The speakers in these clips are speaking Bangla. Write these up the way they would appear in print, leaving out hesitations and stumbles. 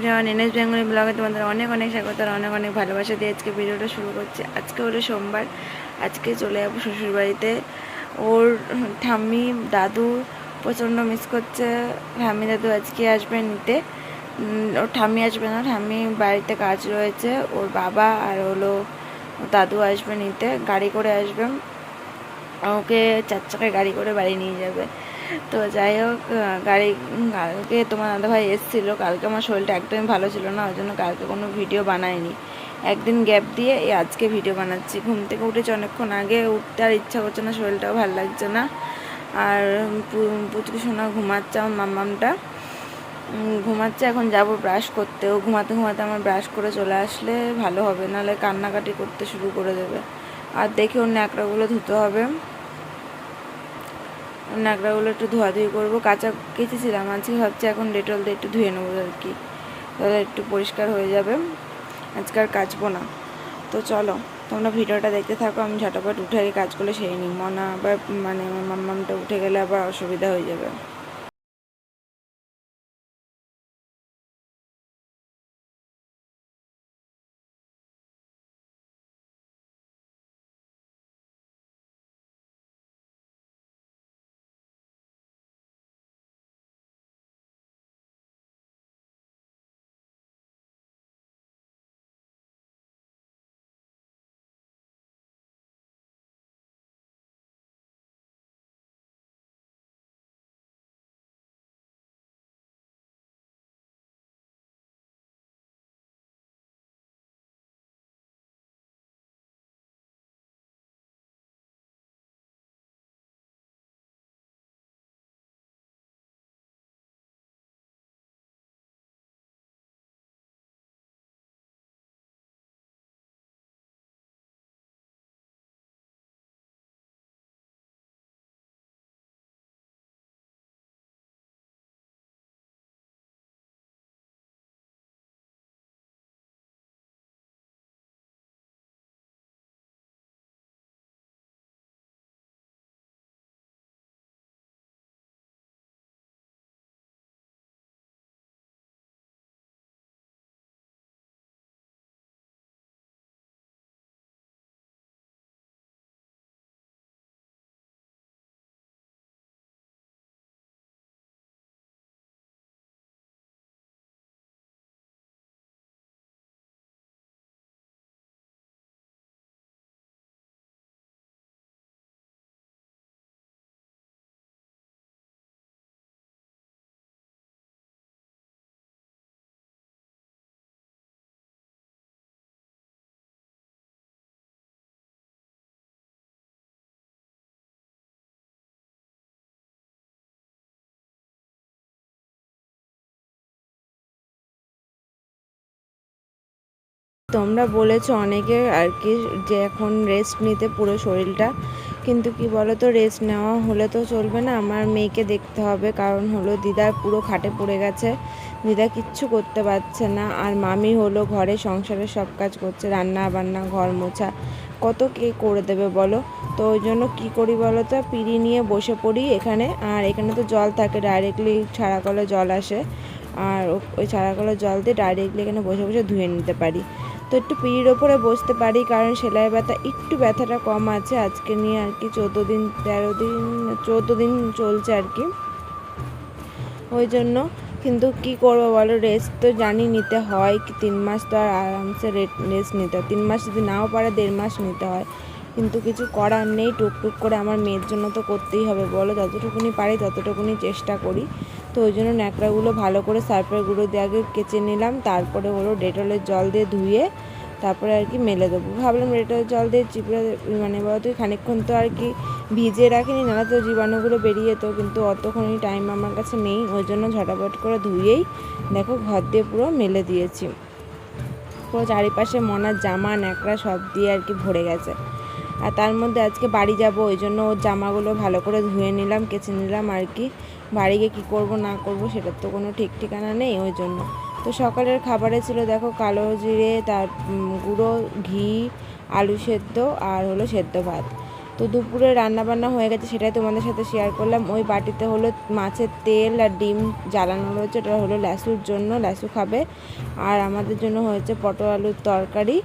এভরিওয়ান, এনএস বেঙ্গলি ব্লগে তোমাদের অনেক অনেক স্বাগত আর অনেক অনেক ভালোবাসা দিয়ে আজকে ভিডিওটা শুরু করছি। আজকে হলো সোমবার, আজকে চলে যাবো শ্বশুরবাড়িতে। ওর ঠাম্মি দাদু প্রচণ্ড মিস করছে। ঠাম্মি দাদু আজকে আসবে নিতে, ওর ঠাম্মি আসবে না, ঠাম্মি বাড়িতে কাজ রয়েছে। ওর বাবা আর হলো দাদু আসবে নিতে, গাড়ি করে আসবে, ওকে 4 চাকায় গাড়ি করে বাড়ি নিয়ে যাবে। তো যাই হোক, কালকে তোমার দাদাভাই এসেছিলো। কালকে আমার শরীরটা একদমই ভালো ছিল না, ওই জন্য কালকে কোনো ভিডিও বানাইনি। একদিন গ্যাপ দিয়ে আজকে ভিডিও বানাচ্ছি। ঘুম থেকে উঠেছি অনেকক্ষণ আগে, উঠতে আর ইচ্ছা করছে না, শরীরটাও ভালো লাগছে না। আর পুচকু সোনা ঘুমাচ্ছে, আমার মাম্মামটা ঘুমাচ্ছে। এখন যাব ব্রাশ করতে, ও ঘুমাতে ঘুমাতে আমার ব্রাশ করে চলে আসলে ভালো হবে, নাহলে কান্নাকাটি করতে শুরু করে দেবে। আর দেখি ওর ন্যাকড়াগুলো ধুতে হবে, ন্যাকড়াগুলো একটু ধোয়াধুয়ি করবো। কাঁচা কেচেছিলাম, আজকে ভাবছি এখন ডেটল দিয়ে একটু ধুয়ে নেবো আর কি, তাহলে একটু পরিষ্কার হয়ে যাবে। আজকে আর কাচবো না। তো চলো তোমরা ভিডিওটা দেখতে থাকো, আমি ঝটাপট উঠে আগে কাজগুলো সেরে নিই। মনা আবার মানে আমার মাম্মামটা উঠে গেলে আবার অসুবিধা হয়ে যাবে। তোমরা বলেছো অনেকে আর কি যে এখন রেস্ট নিতে পুরো শরীরটা, কিন্তু কি বলো তো, রেস্ট নেওয়া হলে তো চলবে না, আমার মেয়েকে দেখতে হবে। কারণ হলো দিদা পুরো খাটে পড়ে গেছে, দিদা কিচ্ছু করতে পারছে না। আর মামি হলো ঘরে সংসারের সব কাজ করছে, রান্না বান্না ঘর মোছা, কত কে করে দেবে বলো। তো ওই জন্য কী করি বলো তো, পিঁড়ি নিয়ে বসে পড়ি এখানে। আর এখানে তো জল থাকে, ডাইরেক্টলি ছাড়া কলে জল আসে, আর ওই ছাড়া কলের জল দিয়ে ডাইরেক্টলি এখানে বসে বসে ধুয়ে নিতে পারি। তো একটু পিঁড়ির ওপরে বসতে পারি, কারণ সেলাই ব্যথা একটু ব্যথাটা কম আছে আজকে নিয়ে আর কি। 14 দিন চলছে আর কি, ওই জন্য। কিন্তু কি করবো বলো, রেস্ট তো জানি নিতে হয়, 3 মাস তো আর আরামসে রেস্ট নিতে হয়। 3 মাস যদি নাও পারে 1.5 মাস নিতে হয়, কিন্তু কিছু করার নেই। টুকটুক করে আমার মেয়ের জন্য তো করতেই হবে বলো, যতটুকুনি পারি ততটুকুনি চেষ্টা করি। তো ওই জন্য ন্যাকড়াগুলো ভালো করে সার্ফের গুঁড়ো দিয়ে আগে কেচে নিলাম, তারপরে হলো ডেটলের জল দিয়ে ধুয়ে তারপরে আর কি মেলে দেবো। ভাবলাম ডেটলের জল দিয়ে চিপড়ে মানে বলো তুই খানিকক্ষণ তো আর কি ভিজিয়ে রাখিনি, নাহলে তো জীবাণুগুলো বেরিয়ে যেত, কিন্তু অতক্ষণই টাইম আমার কাছে নেই। ওই জন্য ঝটাপট করে ধুয়েই দেখো ঘর দিয়ে পুরো মেলে দিয়েছি। পুরো চারিপাশে মনার জামা ন্যাকড়া সব দিয়ে আর কি ভরে গেছে। আর তার মধ্যে আজকে বাড়ি যাব, ওই জন্য ওর জামাগুলো ভালো করে ধুয়ে নিলাম, কেচে নিলাম আর কি। বাড়ি গিয়ে কী করবো না করবো সেটার তো কোনো ঠিক ঠিকানা নেই, ওই জন্য। তো সকালের খাবারে ছিল দেখো কালো জিরে, তার গুঁড়ো, ঘি, আলু সেদ্ধ আর হলো সেদ্ধ ভাত। তো তো দুপুরে রান্নাবান্না হয়ে গেছে, সেটাই তোমাদের সাথে শেয়ার করলাম। ওই বাটিতে হলো মাছের তেল আর ডিম জ্বালানো রয়েছে, ওটা হলো ল্যাসুর জন্য, ল্যাসু খাবে। আর আমাদের জন্য হয়েছে পটল আলুর তরকারি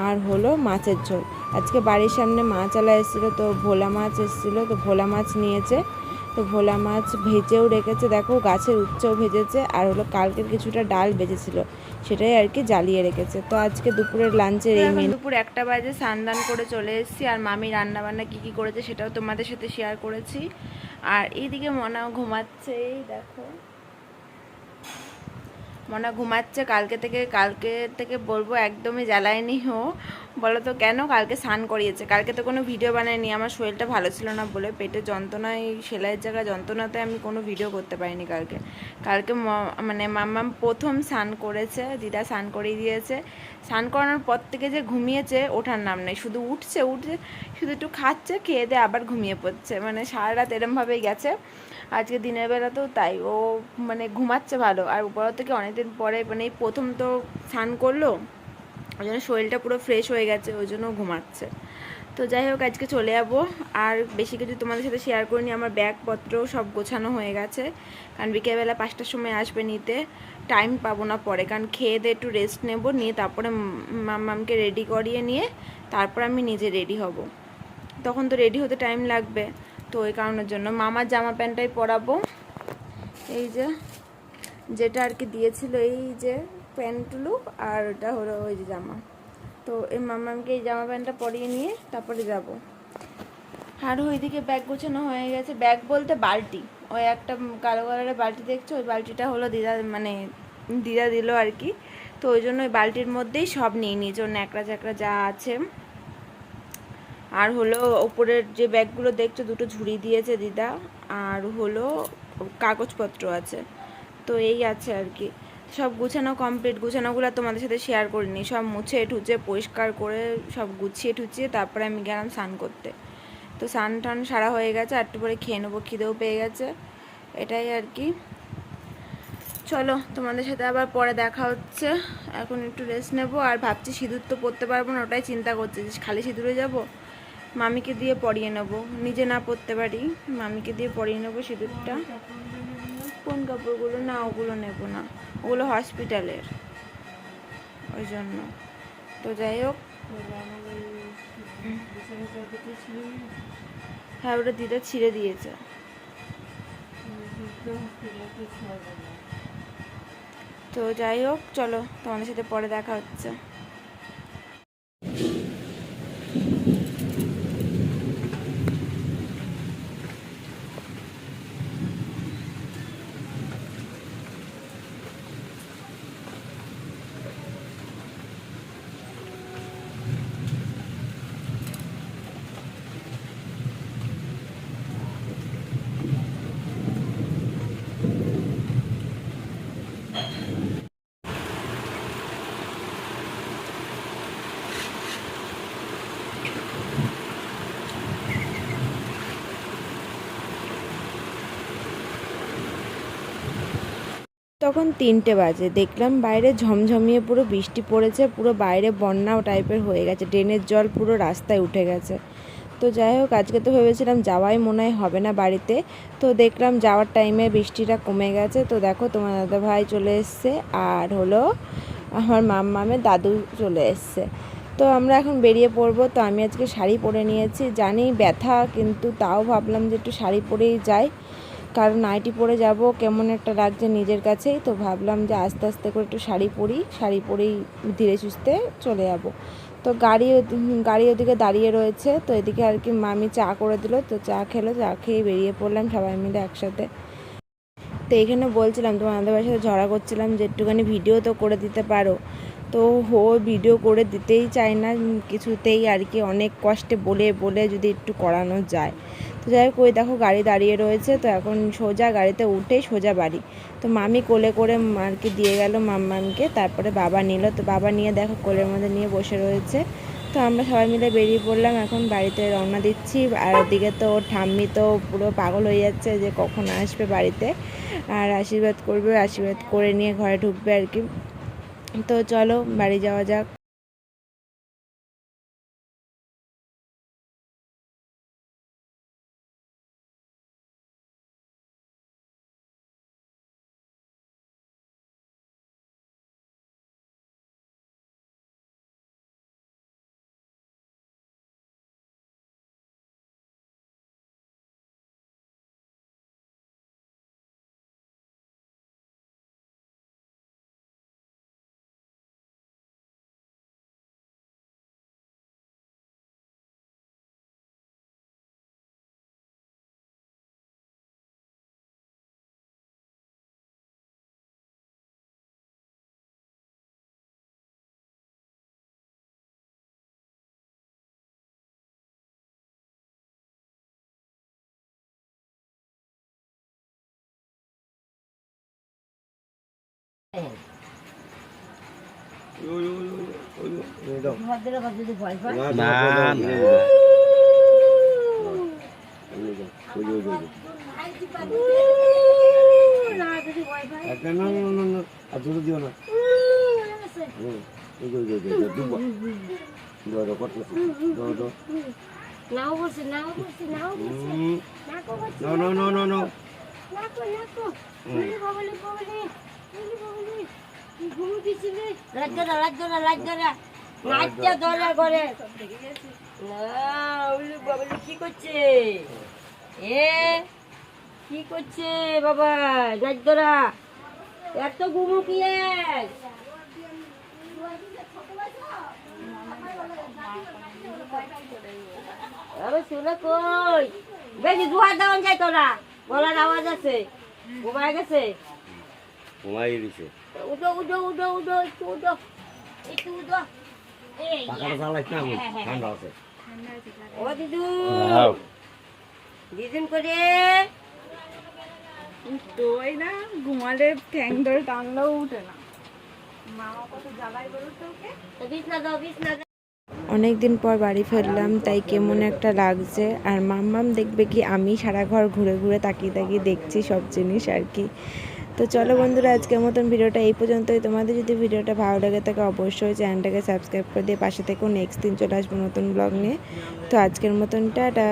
আর হলো মাছের ঝোল। আজকে বাড়ির সামনে মাছওয়ালা এসেছিলো, তো ভোলা মাছ এসেছিলো, তো ভোলা মাছ নিয়েছে। তো ভোলা মাছ ভেজেও রেখেছে, দেখো গাছের উচ্ছেও ভেজেছে, আর হলো কালকের কিছুটা ডাল বেজেছিল, সেটাই আর কি জ্বালিয়ে রেখেছে। তো আজকে দুপুরের লাঞ্চের এই মেনু। দুপুর 1টা বাজে, স্নান করে চলে এসেছি, আর মামি রান্নাবান্না কী করেছে সেটাও তোমাদের সাথে শেয়ার করেছি। আর এইদিকে মনাও ঘুমাচ্ছে, এই দেখো মনা ঘুমাচ্ছে। কালকে থেকে বলবো একদমই জ্বালায়নি হো, বলো তো কেন? কালকে স্নান করিয়েছে, কালকে তো কোনো ভিডিও বানায়নি, আমার শরীরটা ভালো ছিল না বলে, পেটে যন্ত্রণায়, সেলাইয়ের জায়গায় যন্ত্রণাতে আমি কোনো ভিডিও করতে পারিনি কালকে মানে মাম্মাম প্রথম স্নান করেছে, দিদা স্নান করিয়ে দিয়েছে। স্নান করানোর পর থেকে যে ঘুমিয়েছে, ওঠার নাম নেই, শুধু উঠছে শুধু একটু খাচ্ছে, খেয়ে দিয়ে আবার ঘুমিয়ে পড়ছে, মানে সারা রাত এরমভাবেই গেছে। আজকে দিনের বেলাতেও তাই, ও মানে ঘুমাচ্ছে ভালো। আর উপর থেকে অনেকদিন পরে মানে এই প্রথম তো স্নান করলো, ওই জন্য শরীরটা পুরো ফ্রেশ হয়ে গেছে, ওই জন্য ঘুমাচ্ছে। তো যাই হোক, আজকে চলে যাবো, আর বেশি কিছু তোমাদের সাথে শেয়ার করিনি। আমার ব্যাগপত্রও সব গোছানো হয়ে গেছে, কারণ বিকেলবেলা 5টার সময় আসবে নিতে, টাইম পাবো না পরে, কারণ খেয়ে দিয়ে একটু রেস্ট নেবো, নিয়ে তারপরে মামকে রেডি করিয়ে নিয়ে তারপর আমি নিজে রেডি হব, তখন তো রেডি হতে টাইম লাগবে। তো ওই কারণের জন্য মামার জামা প্যান্টটাই পরাবো, এই যেটা আর কি দিয়েছিল, এই যে প্যান্টগুলো, আর ওটা হলো ওই যে জামা। তো এই মামাকে এই জামা প্যান্টটা পরিয়ে নিয়ে তারপরে যাব। আর ওইদিকে ব্যাগ গোছানো হয়ে গেছে, ব্যাগ বলতে বালতি, ওই একটা কালো কালারের বালতি দেখছো, ওই বালতিটা হলো দিদা দিল আর কি। তো ওই জন্য ওই বালতির মধ্যেই সব নিয়ে নিয়েছে, ওর ন্যাকড়া চ্যাকড়া যা আছে। আর হলো ওপরের যে ব্যাগগুলো দেখছো, দুটো ঝুড়ি দিয়েছে দিদা, আর হলো কাগজপত্র আছে। তো এই আছে আর কি, সব গুছানো কমপ্লিট। গুছানোগুলো তোমাদের সাথে শেয়ার করিনি, সব মুছে ঠুচে পরিষ্কার করে সব গুছিয়ে ঠুচিয়ে তারপরে আমি গেলাম স্নান করতে। তো স্নান টান সারা হয়ে গেছে, আর একটু পরে খেয়ে নেবো, খিদেও পেয়ে গেছে, এটাই আর কি। চলো তোমাদের সাথে আবার পরে দেখা হচ্ছে, এখন একটু রেস্ট নেবো। আর ভাবছি সিঁদুর তো পরতে পারবো না, ওটাই চিন্তা করছি, খালি সিঁদুরে যাবো, মামিকে দিয়ে পরিয়ে নেবো, নিজে না পরতে পারি, মামিকে দিয়ে পরিয়ে নেবো সিঁদুরটা। কোন কাপড়গুলো? না ওগুলো নেবো না, ওগুলো হসপিটালের, ওই জন্য। তো যাই হোক, হ্যাঁ ওটা দিদা ছিঁড়ে দিয়েছে। তো যাই হোক, চলো তোমাদের সাথে পরে দেখা হচ্ছে। তখন 3টে বাজে, দেখলাম বাইরে ঝমঝমিয়ে পুরো বৃষ্টি পড়েছে, পুরো বাইরে বন্যাও টাইপের হয়ে গেছে, ড্রেনের জল পুরো রাস্তায় উঠে গেছে। তো যাই হোক, আজকে তো ভেবেছিলাম যাওয়াই মনে হয় হবে না বাড়িতে, তো দেখলাম যাওয়ার টাইমে বৃষ্টিটা কমে গেছে। তো দেখো তোমার দাদা ভাই চলে এসছে, আর হলো আমার মামের দাদু চলে এসছে। তো আমরা এখন বেরিয়ে পড়বো। তো আমি আজকে শাড়ি পরে নিয়েছি, জানি ব্যথা, কিন্তু তাও ভাবলাম যে একটু শাড়ি পরেই যাই, কারণ নাইটি পরে যাব কেমন একটা লাগছে নিজের কাছেই। তো ভাবলাম যে আস্তে আস্তে করে একটু শাড়ি পরেই ধীরে সুস্থে চলে যাব। তো গাড়ি ওদিকে দাঁড়িয়ে রয়েছে, তো এদিকে আর কি মামি চা করে দিল, তো চা খেয়ে বেরিয়ে পড়লাম সবাই মিলে একসাথে। তো এখানে বলছিলাম তোমার আমাদের সাথে ঝগড়া করছিলাম যে একটুখানি ভিডিও তো করে দিতে পারো, তো ভিডিও করে দিতেই চায় না কিছুতেই আর কি, অনেক কষ্টে বলে যদি একটু করানো যায়। তো যাই হোক, ওই দেখো গাড়ি দাঁড়িয়ে রয়েছে, তো এখন সোজা গাড়িতে উঠেই সোজা বাড়ি। তো মামি কোলে করে আর কি দিয়ে গেল মাম্মামকে, তারপরে বাবা নিল, তো বাবা নিয়ে দেখো কোলের মধ্যে নিয়ে বসে রয়েছে। তো আমরা সবাই মিলে বেরিয়ে পড়লাম, এখন বাড়িতে রওনা দিচ্ছি। আর ওদিকে তো ওর ঠাম্মি তো পুরো পাগল হয়ে যাচ্ছে যে কখন আসবে বাড়িতে, আর আশীর্বাদ করবে, আশীর্বাদ করে নিয়ে ঘরে ঢুকবে আর কি। তো চলো বাড়ি যাওয়া যাক। না দিও না নাও বসে নাও বসে নাও বসে নাকো বসে No, no, no, no, no. নাকো নাকো বলি বলি বলি বলি ঘুমু দিছিলে রাজ্জরা নাচটা ধরে করে না উলি বাবলি কি করছে এ কি করছে বাবা রাজ্জরা এত ঘুমু কি আরে শুনে কই বেশি জোয়ার দেওয়ান যায় তোরা গলার আওয়াজ আছে ঘুমায় গেছে ঘুমাই দিছে উঠো উঠো উঠো উঠো একটু উঠো একটু উঠো এই পাখাটা চালাইছ না আমি ঠান্ডা আছে ও দিদু দিদুন করে তোই না ঘুমালে ঠ্যাং ধরে টানলেও উঠে না মা কত জ্বালাই করো তোকে বিছনা দাও বিছনা দাও অনেক দিন পর বাড়ি ফিরলাম, তাই কেমন একটা লাগছে। আর মাম্মাম দেখবে কি আমি সারা ঘর ঘুরে ঘুরে তাকিয়ে তাকিয়ে দেখছি সব জিনিস আর কি। তো চলো বন্ধুরা, আজকের মতন ভিডিওটা এই পর্যন্তই। তোমাদের যদি ভিডিওটা ভালো লাগে থাকে অবশ্যই চ্যানেলটাকে সাবস্ক্রাইব করে দিয়ে পাশে থেকেও নেক্সট দিন চলে আসবো নতুন ব্লগ নিয়ে। তো আজকের মতন টাটা।